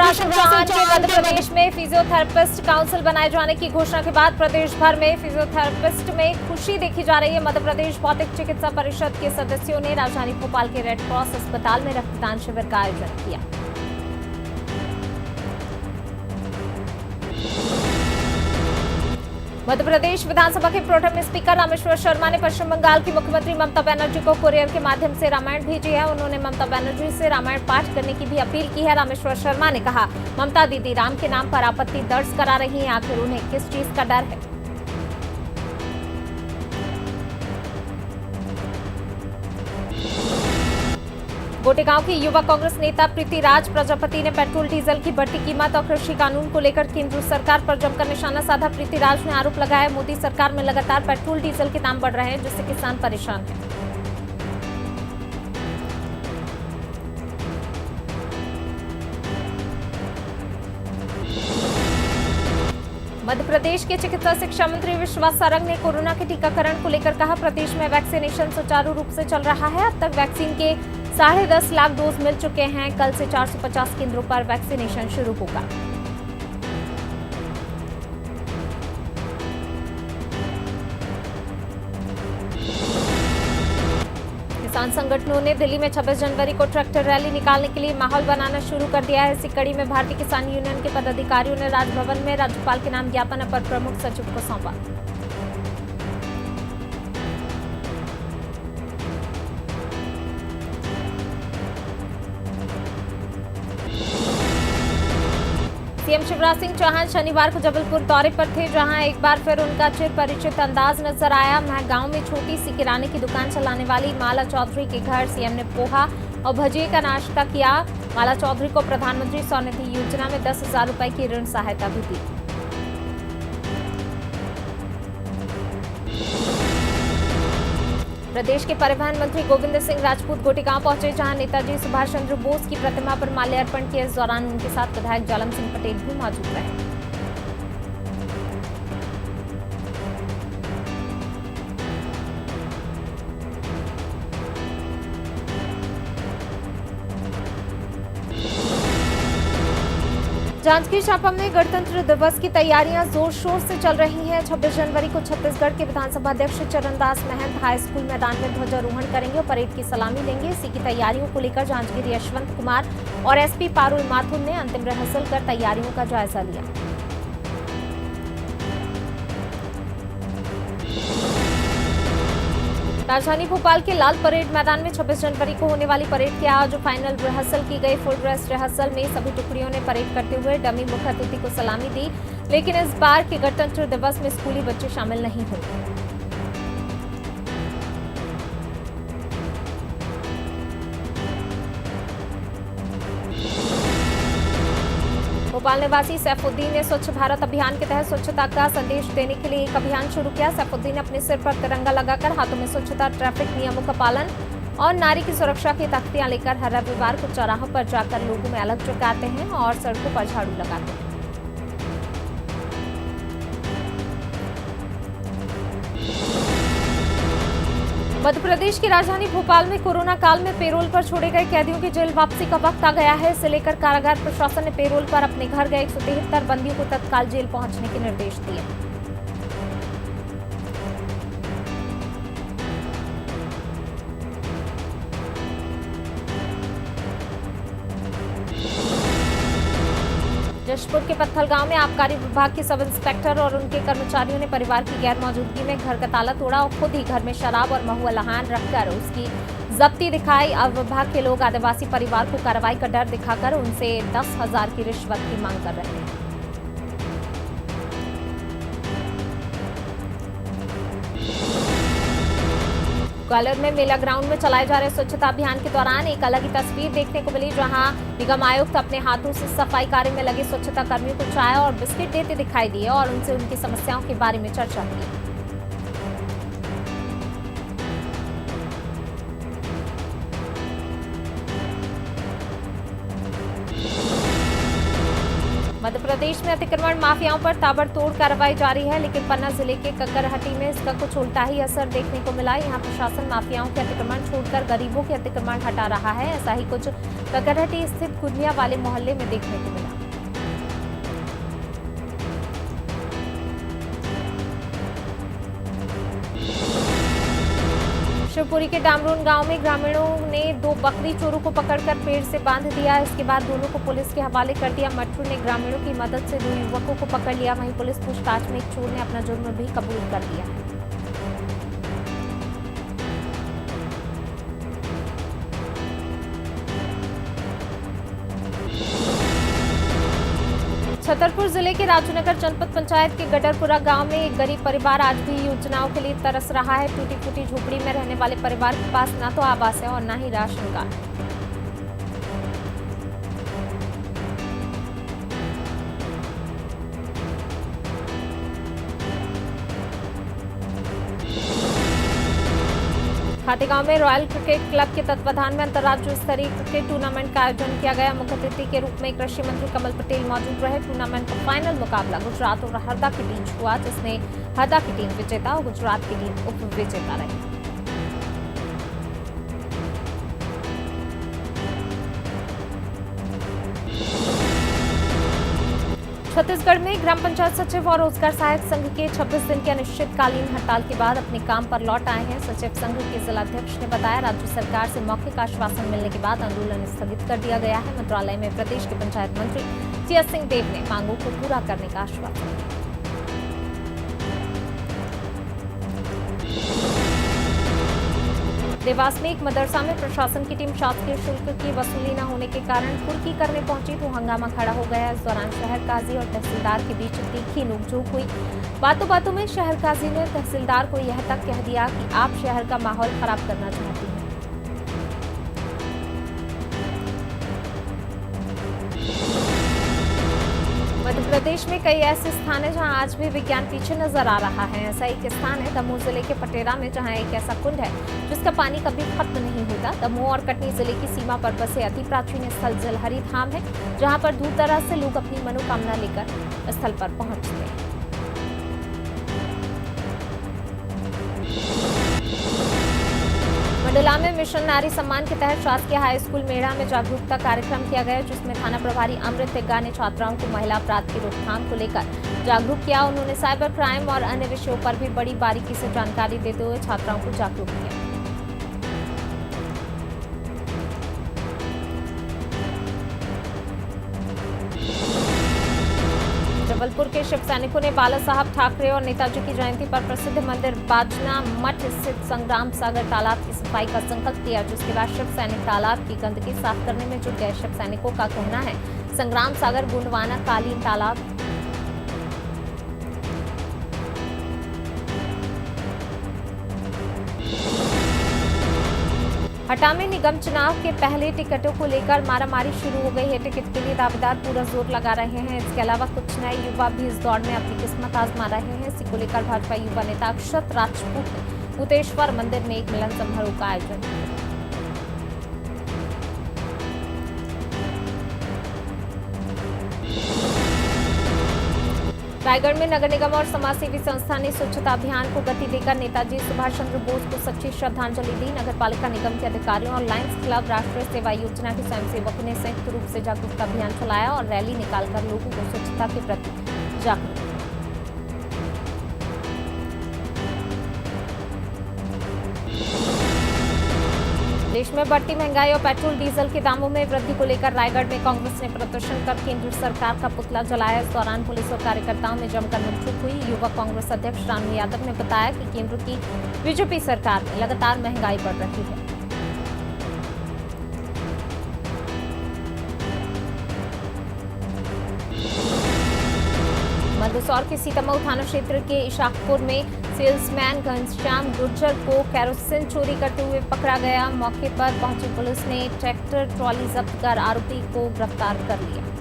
शिवराज सिंह चौहान के मध्य प्रदेश में physiotherapist council बनाए जाने की घोषणा के बाद प्रदेश भर में फिजियोथेरेपिस्ट में खुशी देखी जा रही है। मध्य प्रदेश भौतिक चिकित्सा परिषद के सदस्यों ने राजधानी भोपाल के रेड क्रॉस अस्पताल में रक्तदान शिविर का आयोजन किया। मध्य प्रदेश विधानसभा के प्रोटेम स्पीकर रामेश्वर शर्मा ने पश्चिम बंगाल की मुख्यमंत्री ममता बनर्जी को कुरियर के माध्यम से रामायण भेजी है। उन्होंने ममता बनर्जी से रामायण पाठ करने की भी अपील की है। रामेश्वर शर्मा ने कहा, ममता दीदी राम के नाम पर आपत्ति दर्ज करा रही हैं, आखिर उन्हें किस चीज का डर है। गोटेगांव की युवा कांग्रेस नेता प्रीतिराज प्रजापति ने पेट्रोल डीजल की बढ़ती कीमत और कृषि कानून को लेकर केंद्र सरकार पर जमकर निशाना साधा। प्रीतिराज ने आरोप लगाया, मोदी सरकार में लगातार पेट्रोल डीजल के दाम बढ़ रहे हैं, जिससे किसान परेशान हैं। मध्य प्रदेश के चिकित्सा शिक्षा मंत्री विश्वास सारंग ने कोरोना के टीकाकरण को लेकर कहा, प्रदेश में वैक्सीनेशन सुचारू रूप से चल रहा है। अब तक वैक्सीन के 10.5 लाख डोज मिल चुके हैं। कल से 450 केंद्रों पर वैक्सीनेशन शुरू होगा। किसान संगठनों ने दिल्ली में 26 जनवरी को ट्रैक्टर रैली निकालने के लिए माहौल बनाना शुरू कर दिया है। इसी कड़ी में भारतीय किसान यूनियन के पदाधिकारियों ने राजभवन में राज्यपाल के नाम ज्ञापन अपर प्रमुख सचिव को सौंपा। सीएम शिवराज सिंह चौहान शनिवार को जबलपुर दौरे पर थे, जहां एक बार फिर उनका चिर परिचित अंदाज नजर आया। गांव में छोटी सी किराने की दुकान चलाने वाली माला चौधरी के घर सीएम ने पोहा और भजिए का नाश्ता किया। माला चौधरी को प्रधानमंत्री स्वनिधि योजना में 10,000 रुपए की ऋण सहायता भी दी। प्रदेश के परिवहन मंत्री गोविंद सिंह राजपूत गोटेगांव पहुंचे, जहां नेताजी सुभाष चंद्र बोस की प्रतिमा पर माल्यार्पण किया। इस दौरान उनके साथ विधायक जालम सिंह पटेल भी मौजूद रहे। जांजगीर चांपा में गणतंत्र दिवस की तैयारियां जोर शोर से चल रही हैं। 26 जनवरी को छत्तीसगढ़ के विधानसभा अध्यक्ष चरणदास महंत हाई स्कूल मैदान में ध्वजारोहण करेंगे और परेड की सलामी लेंगे। इसी की तैयारियों को लेकर जांजगीर यशवंत कुमार और एसपी पारुल माथुर ने अंतिम रिहर्सल कर तैयारियों का जायजा लिया। राजधानी भोपाल के लाल परेड मैदान में 26 जनवरी को होने वाली परेड की आज फाइनल रिहर्सल की गई। फुल ड्रेस रिहर्सल में सभी टुकड़ियों ने परेड करते हुए डमी मुख्य अतिथि को सलामी दी, लेकिन इस बार के गणतंत्र दिवस में स्कूली बच्चे शामिल नहीं होंगे। भोपाल निवासी सैफुद्दीन ने स्वच्छ भारत अभियान के तहत स्वच्छता का संदेश देने के लिए एक अभियान शुरू किया। सैफुद्दीन ने अपने सिर पर तिरंगा लगाकर हाथों में स्वच्छता, ट्रैफिक नियमों का पालन और नारी की सुरक्षा की तख्तियां लेकर हर रविवार को चौराहों पर जाकर लोगों में अलग जगाते हैं और सड़कों पर झाड़ू लगाते हैं। मध्य प्रदेश की राजधानी भोपाल में कोरोना काल में पेरोल पर छोड़े गए कैदियों की जेल वापसी का वक्त आ गया है। इसे लेकर कारागार प्रशासन ने पेरोल पर अपने घर गए 173 बंदियों को तत्काल जेल पहुंचने के निर्देश दिए। जशपुर के पत्थलगांव में आबकारी विभाग के सब इंस्पेक्टर और उनके कर्मचारियों ने परिवार की गैर मौजूदगी में घर का ताला तोड़ा और खुद ही घर में शराब और महुआ-लहान रखकर उसकी जब्ती दिखाई। अब विभाग के लोग आदिवासी परिवार को कार्रवाई का डर दिखाकर उनसे 10,000 की रिश्वत की मांग कर रहे हैं। ग्वालियर में मेला ग्राउंड में चलाए जा रहे स्वच्छता अभियान के दौरान एक अलग ही तस्वीर देखने को मिली, जहां निगम आयुक्त अपने हाथों से सफाई कार्य में लगे स्वच्छता कर्मियों को चाय और बिस्किट देते दिखाई दिए और उनसे उनकी समस्याओं के बारे में चर्चा की। मध्य प्रदेश में अतिक्रमण माफियाओं पर ताबड़तोड़ कार्रवाई जारी है, लेकिन पन्ना जिले के कक्करहट्टी में इसका कुछ उल्टा ही असर देखने को मिला। यहां प्रशासन माफियाओं के अतिक्रमण छोड़कर गरीबों के अतिक्रमण हटा रहा है। ऐसा ही कुछ कक्करहट्टी स्थित कुर्मिया वाले मोहल्ले में देखने को मिला। शिवपुरी के डामरून गांव में ग्रामीणों ने 2 बकरी चोरों को पकड़कर पेड़ से बांध दिया। इसके बाद दोनों को पुलिस के हवाले कर दिया। मट्टू ने ग्रामीणों की मदद से 2 युवकों को पकड़ लिया। वहीं पुलिस पूछताछ में एक चोर ने अपना जुर्म भी कबूल कर लिया है। छतरपुर जिले के राजूनगर जनपद पंचायत के गडरपुरा गांव में एक गरीब परिवार आज भी योजनाओं के लिए तरस रहा है। टूटी फूटी झोपड़ी में रहने वाले परिवार के पास न तो आवास है और न ही राशन कार्ड। खातेगांव में रॉयल क्रिकेट क्लब के तत्वाधान में अंतर्राज्य स्तरीय क्रिकेट टूर्नामेंट का आयोजन किया गया। मुख्य अतिथि के रूप में कृषि मंत्री कमल पटेल मौजूद रहे। टूर्नामेंट का फाइनल मुकाबला गुजरात और हरदा के बीच हुआ, जिसमें हरदा की टीम विजेता और गुजरात की टीम उप विजेता रही। छत्तीसगढ़ में ग्राम पंचायत सचिव और रोजगार सहायक संघ के 26 दिन के अनिश्चितकालीन हड़ताल के बाद अपने काम पर लौट आए हैं। सचिव संघ के जिलाध्यक्ष ने बताया, राज्य सरकार से मौखिक आश्वासन मिलने के बाद आंदोलन स्थगित कर दिया गया है। मंत्रालय में प्रदेश के पंचायत मंत्री टीएस सिंहदेव ने मांगों को पूरा करने का आश्वासन दिया। देवास में एक मदरसा में प्रशासन की टीम शासकीय शुल्क की वसूली न होने के कारण कुर्की करने पहुंची तो हंगामा खड़ा हो गया। इस दौरान शहर काजी और तहसीलदार के बीच तीखी नोकझोंक हुई। बातों बातों में शहर काजी ने तहसीलदार को यह तक कह दिया कि आप शहर का माहौल खराब करना चाहती हैं। मध्य प्रदेश में कई ऐसे स्थान हैं जहां आज भी विज्ञान पीछे नजर आ रहा है। ऐसा एक स्थान है दमोह जिले के पटेरा में, जहां एक ऐसा कुंड है जिसका पानी कभी खत्म नहीं होता। दमोह और कटनी जिले की सीमा पर बसे अति प्राचीन स्थल जलहरी धाम है, जहां पर दूर दराज से लोग अपनी मनोकामना लेकर स्थल पर पहुंचते हैं। मंडला में मिशन नारी सम्मान के तहत शासकीय हाई स्कूल मेढ़ा में जागरूकता कार्यक्रम किया गया, जिसमें थाना प्रभारी अमृत तिग्गा ने छात्राओं को महिला अपराध की रोकथाम को लेकर जागरूक किया। उन्होंने साइबर क्राइम और अन्य विषयों पर भी बड़ी बारीकी से जानकारी देते हुए छात्राओं को जागरूक किया। जबलपुर के शिव सैनिकों ने बाला साहब ठाकरे और नेताजी की जयंती पर प्रसिद्ध मंदिर बाजना मठ स्थित संग्राम सागर तालाब की सफाई का संकल्प लिया, जिसके बाद शिव सैनिक तालाब की गंदगी साफ करने में जुट गए। शिव सैनिकों का कहना है, संग्राम सागर गुंडवाना कालीन तालाब हटा में निगम चुनाव के पहले टिकटों को लेकर मारामारी शुरू हो गई है। टिकट के लिए दावेदार पूरा जोर लगा रहे हैं। इसके अलावा कुछ नए युवा भी इस दौड़ में अपनी किस्मत आजमा रहे हैं। इसी को लेकर भाजपा युवा नेता अक्षत राजपूत ने भूतेश्वर मंदिर में एक मिलन समारोह का आयोजन किया। रायगढ़ में नगर निगम और समाजसेवी संस्था ने स्वच्छता अभियान को गति देकर नेताजी सुभाष चंद्र बोस को सच्ची श्रद्धांजलि दी। नगर पालिका निगम के अधिकारियों और लायंस क्लब राष्ट्रीय सेवा योजना के स्वयंसेवकों ने संयुक्त रूप से जागरूकता अभियान चलाया और रैली निकालकर लोगों को स्वच्छता के प्रति जागरूक किया। देश में बढ़ती महंगाई और पेट्रोल डीजल के दामों में वृद्धि को लेकर रायगढ़ में कांग्रेस ने प्रदर्शन कर केंद्र सरकार का पुतला जलाया। इस दौरान पुलिस और कार्यकर्ताओं में जमकर नोकझोंक हुई। युवा कांग्रेस अध्यक्ष रानू यादव ने बताया कि केंद्र की बीजेपी सरकार में लगातार महंगाई बढ़ रही है। मंदसौर के सीतामऊ थाना क्षेत्र के इशाकपुर में सेल्समैन घनश्याम गुर्जर को कैरोसिन चोरी करते हुए पकड़ा गया। मौके पर पहुंची पुलिस ने ट्रैक्टर ट्रॉली जब्त कर आरोपी को गिरफ्तार कर लिया।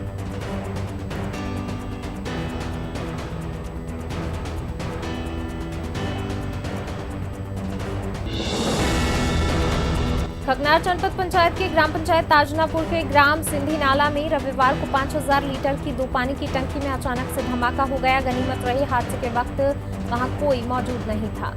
खगनार जनपद पंचायत के ग्राम पंचायत ताजनापुर के ग्राम सिंधी नाला में रविवार को 5000 लीटर की 2 पानी की टंकी में अचानक से धमाका हो गया। गनीमत रही हादसे के वक्त वहां कोई मौजूद नहीं था।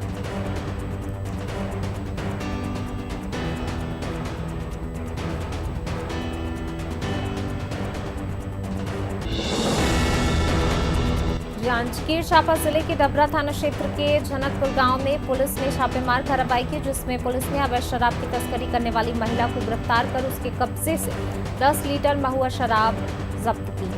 जांजगीर चांपा जिले के डबरा थाना क्षेत्र के जनकपुर गांव में पुलिस ने छापेमार कार्रवाई की, जिसमें पुलिस ने अवैध शराब की तस्करी करने वाली महिला को गिरफ्तार कर उसके कब्जे से 10 लीटर महुआ शराब जब्त की।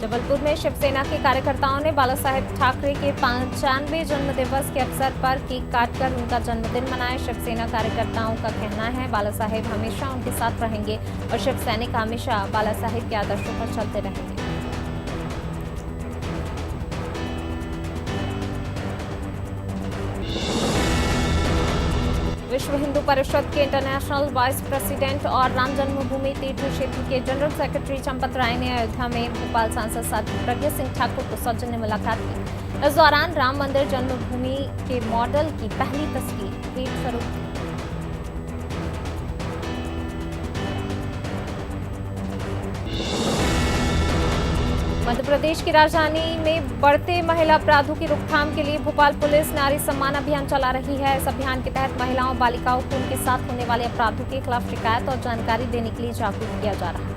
जबलपुर में शिवसेना के कार्यकर्ताओं ने बाला साहेब ठाकरे के 95वें जन्मदिवस के अवसर पर केक काटकर उनका जन्मदिन मनाया। शिवसेना कार्यकर्ताओं का कहना है बाला साहेब हमेशा उनके साथ रहेंगे और शिव सैनिक हमेशा बाला साहेब के आदर्शों पर चलते रहेंगे। विश्व हिंदू परिषद के इंटरनेशनल वाइस प्रेसिडेंट और राम जन्मभूमि तीर्थ क्षेत्र के जनरल सेक्रेटरी चंपत राय ने अयोध्या में भोपाल सांसद साध्वी प्रज्ञा सिंह ठाकुर को सौजन्य मुलाकात की। इस दौरान राम मंदिर जन्मभूमि के मॉडल की पहली तस्वीर भेंट स्वरूप की। मध्य प्रदेश की राजधानी में बढ़ते महिला अपराधों की रोकथाम के लिए भोपाल पुलिस नारी सम्मान अभियान चला रही है। इस अभियान के तहत महिलाओं बालिकाओं को उनके साथ होने वाले अपराधों के खिलाफ शिकायत और जानकारी देने के लिए जागरूक किया जा रहा है।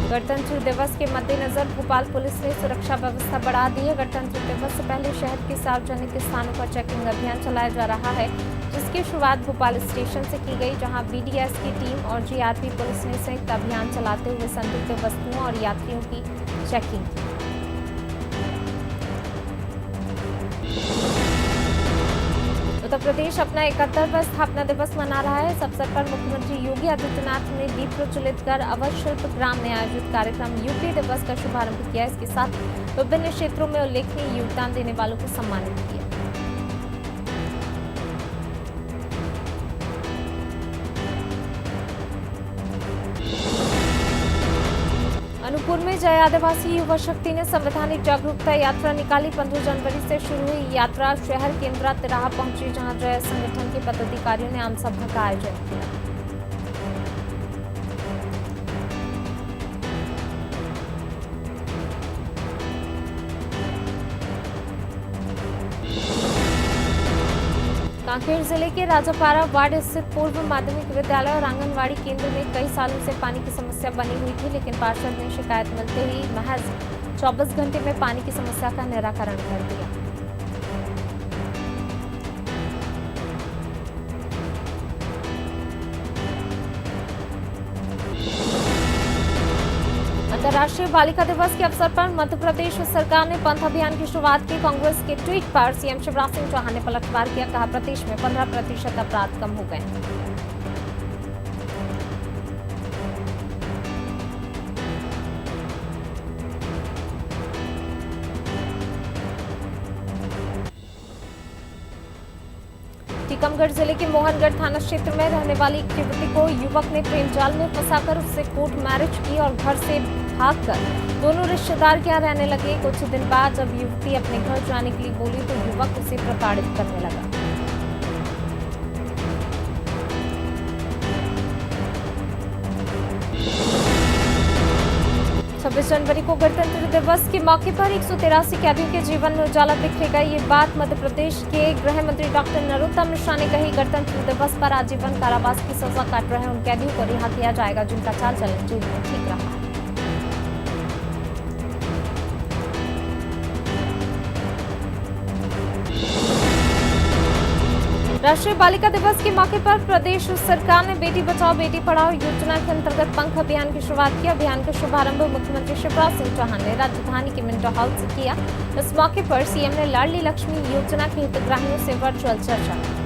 गणतंत्र दिवस के मद्देनजर भोपाल पुलिस ने सुरक्षा व्यवस्था बढ़ा दी है। गणतंत्र दिवस से पहले शहर के सार्वजनिक स्थानों पर चेकिंग अभियान चलाया जा रहा है, जिसकी शुरुआत भोपाल स्टेशन से की गई, जहां बीडीएस की टीम और जीआरपी पुलिस ने संयुक्त अभियान चलाते हुए संदिग्ध वस्तुओं और यात्रियों की चेकिंग की। उत्तर प्रदेश अपना 71वां स्थापना दिवस मना रहा है। इस अवसर पर मुख्यमंत्री योगी आदित्यनाथ ने दीप प्रज्वलित कर अवध शिल्प ग्राम में आयोजित कार्यक्रम यूपी दिवस का शुभारंभ किया। इसके साथ ही विभिन्न क्षेत्रों में उल्लेखनीय योगदान देने वालों को सम्मानित किया। अनूपपुर में जय आदिवासी युवा शक्ति ने संवैधानिक जागरूकता यात्रा निकाली। 15 जनवरी से शुरू हुई यात्रा शहर के इंदिरा तिराहा पहुंची, जहां जय संगठन के पदाधिकारियों ने आम सभा का आयोजन किया। कांकेर जिले के राजापारा वार्ड स्थित पूर्व माध्यमिक विद्यालय और आंगनवाड़ी केंद्र में कई सालों से पानी की समस्या बनी हुई थी, लेकिन पार्षद ने शिकायत मिलते ही महज 24 घंटे में पानी की समस्या का निराकरण कर दिया। अंतर्राष्ट्रीय बालिका दिवस के अवसर पर मध्य प्रदेश सरकार ने पंथ अभियान की शुरुआत की। कांग्रेस के ट्वीट पर सीएम शिवराज सिंह चौहान ने पलटवार किया, कहा प्रदेश में 15% अपराध कम हो गए। टीकमगढ़ जिले के मोहनगढ़ थाना क्षेत्र में रहने वाली एक युवती को युवक ने प्रेम जाल में फंसाकर उससे कोर्ट मैरिज की और घर से भागकर दोनों रिश्तेदार के यहाँ रहने लगे। कुछ दिन बाद जब युवती अपने घर जाने के लिए बोली तो युवक उसे प्रताड़ित करने लगा। 26 जनवरी को गणतंत्र दिवस के मौके पर 183 कैदियों के जीवन में उजाला दिखेगा। ये बात मध्य प्रदेश के गृह मंत्री डॉक्टर नरोत्तम मिश्रा ने कही। गणतंत्र दिवस पर आजीवन कारावास की सजा काट रहे उन कैदियों को रिहा किया जाएगा जिनका चाल चलन जेल में ठीक रहा है। राष्ट्रीय बालिका दिवस के मौके पर प्रदेश सरकार ने बेटी बचाओ बेटी पढ़ाओ योजना के अंतर्गत पंख अभियान की शुरुआत की। अभियान का शुभारंभ मुख्यमंत्री शिवराज सिंह चौहान ने राजधानी के मिंटो हॉल से किया। इस मौके पर सीएम ने लाडली लक्ष्मी योजना के हितग्राहियों से वर्चुअल चर्चा की।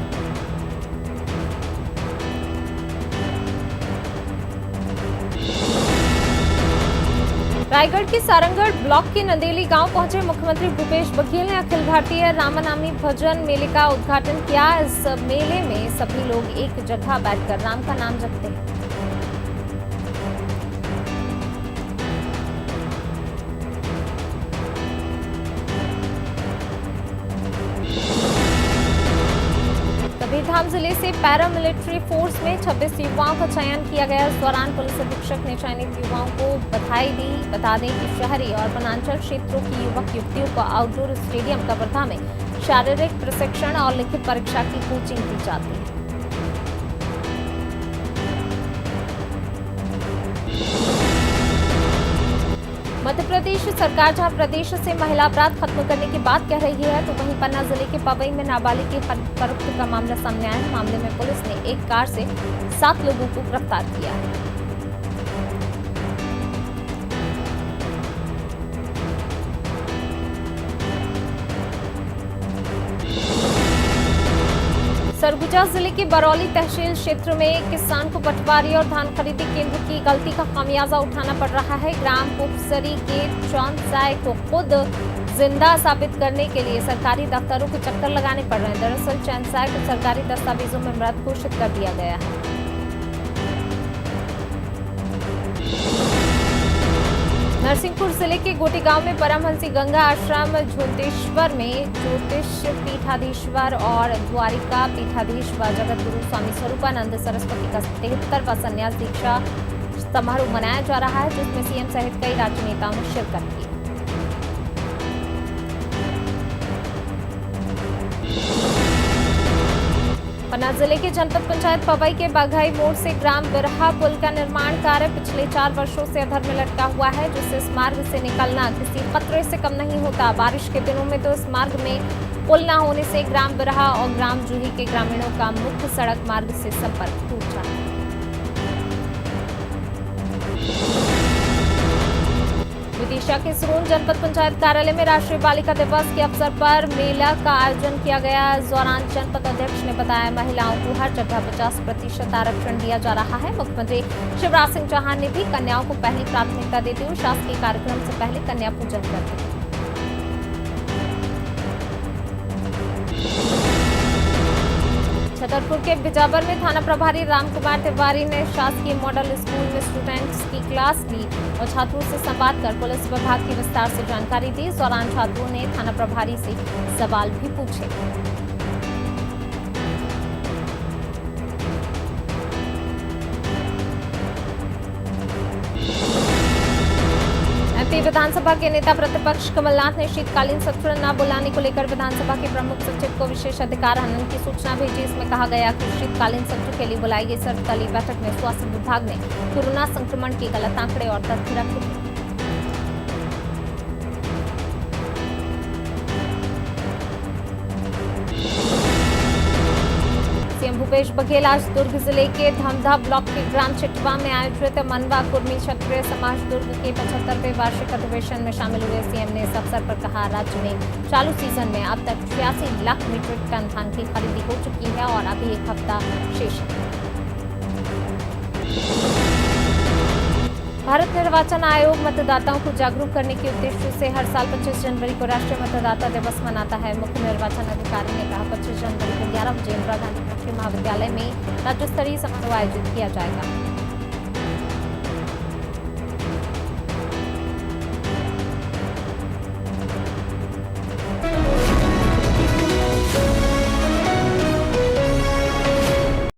रायगढ़ के सारंगगढ़ ब्लॉक के नंदेली गांव पहुंचे मुख्यमंत्री भूपेश बघेल ने अखिल भारतीय रामनामी भजन मेले का उद्घाटन किया। इस मेले में सभी लोग एक जगह बैठकर राम का नाम जपते हैं। कबीरधाम जिले से पैरामिलिट्री फोर्स में 26 युवाओं का चयन किया गया। इस दौरान पुलिस अधीक्षक ने चयनित युवाओं को बधाई दी। बता दें कि शहरी और वनांचल क्षेत्रों की युवक युवतियों को आउटडोर स्टेडियम कबीरधाम में शारीरिक प्रशिक्षण और लिखित परीक्षा की कोचिंग दी जाती है। मध्य प्रदेश सरकार जहां प्रदेश से महिला अपराध खत्म करने की बात कह रही है, तो वहीं पन्ना जिले के पवई में नाबालिग की खरीद फरोख्त का मामला सामने आया है। मामले में पुलिस ने एक कार से 7 लोगों को गिरफ्तार किया है। सरगुजा जिले के बरौली तहसील क्षेत्र में एक किसान को पटवारी और धान खरीदी केंद्र की गलती का खामियाजा उठाना पड़ रहा है। ग्राम पुपसरी के चौंसाय को खुद जिंदा साबित करने के लिए सरकारी दफ्तरों के चक्कर लगाने पड़ रहे हैं। दरअसल चौंसाय को सरकारी दस्तावेजों में मृत घोषित कर दिया गया है। नरसिंहपुर जिले के गोटी गांव में परमहंसी गंगा आश्रम झोतेश्वर में ज्योतिष पीठाधीश्वर और द्वारिका पीठाधीश्वर जगत गुरु स्वामी स्वरूपानंद सरस्वती का 73वां संन्यास दीक्षा समारोह मनाया जा रहा है, जिसमें सीएम सहित कई राजनेताओं ने शिरकत की। पन्ना जिले के जनपद पंचायत पवई के बाघाई मोड़ से ग्राम बिरहा पुल का निर्माण कार्य पिछले 4 वर्षों से अधर में लटका हुआ है, जिससे इस मार्ग से निकलना किसी खतरे से कम नहीं होता। बारिश के दिनों में तो इस मार्ग में पुल न होने से ग्राम बिरहा और ग्राम जूही के ग्रामीणों का मुख्य सड़क मार्ग से संपर्क टूट जाता है। विदिशा के सरोन जनपद पंचायत कार्यालय में राष्ट्रीय बालिका दिवस के अवसर पर मेला का आयोजन किया गया। इस दौरान जनपद अध्यक्ष ने बताया, महिलाओं को हर जगह 50% आरक्षण दिया जा रहा है। मुख्यमंत्री शिवराज सिंह चौहान ने भी कन्याओं को पहली प्राथमिकता देते हुए शासकीय कार्यक्रम से पहले कन्या पूजन करते हैं। छतरपुर के बिजावर में थाना प्रभारी रामकुमार तिवारी ने शासकीय मॉडल स्कूल में स्टूडेंट्स की क्लास ली और छात्रों से संवाद कर पुलिस विभाग की विस्तार से जानकारी दी। इस दौरान छात्रों ने थाना प्रभारी से सवाल भी पूछे। एमपी विधानसभा के नेता प्रतिपक्ष कमलनाथ ने शीतकालीन सत्र न बुलाने को लेकर विधानसभा के प्रमुख सचिव को विशेष अधिकार हनन की सूचना भेजी। इसमें कहा गया कि शीतकालीन सत्र के लिए बुलाई गई सर्वदलीय बैठक में स्वास्थ्य विभाग ने कोरोना संक्रमण के गलत आंकड़े और तथ्य रखे थे। सीएम भूपेश बघेल आज दुर्ग जिले के धमधा ब्लॉक के ग्राम चिटवा में आयोजित मनवा कुर्मी क्षत्रिय समाज दुर्ग के 75वें वार्षिक अधिवेशन में शामिल हुए। सीएम ने इस अवसर पर कहा, राज्य में चालू सीजन में अब तक 86 लाख मीट्रिक टन धान की खरीदी हो चुकी है और अभी एक हफ्ता शेष है। भारत निर्वाचन आयोग मतदाताओं को जागरूक करने के उद्देश्य से हर साल 25 जनवरी को राष्ट्रीय मतदाता दिवस मनाता है। मुख्य निर्वाचन अधिकारी ने कहा, 25 जनवरी को 11 बजे इंदिरा गांधी राष्ट्रीय महाविद्यालय में राज्य स्तरीय समारोह आयोजित किया जाएगा।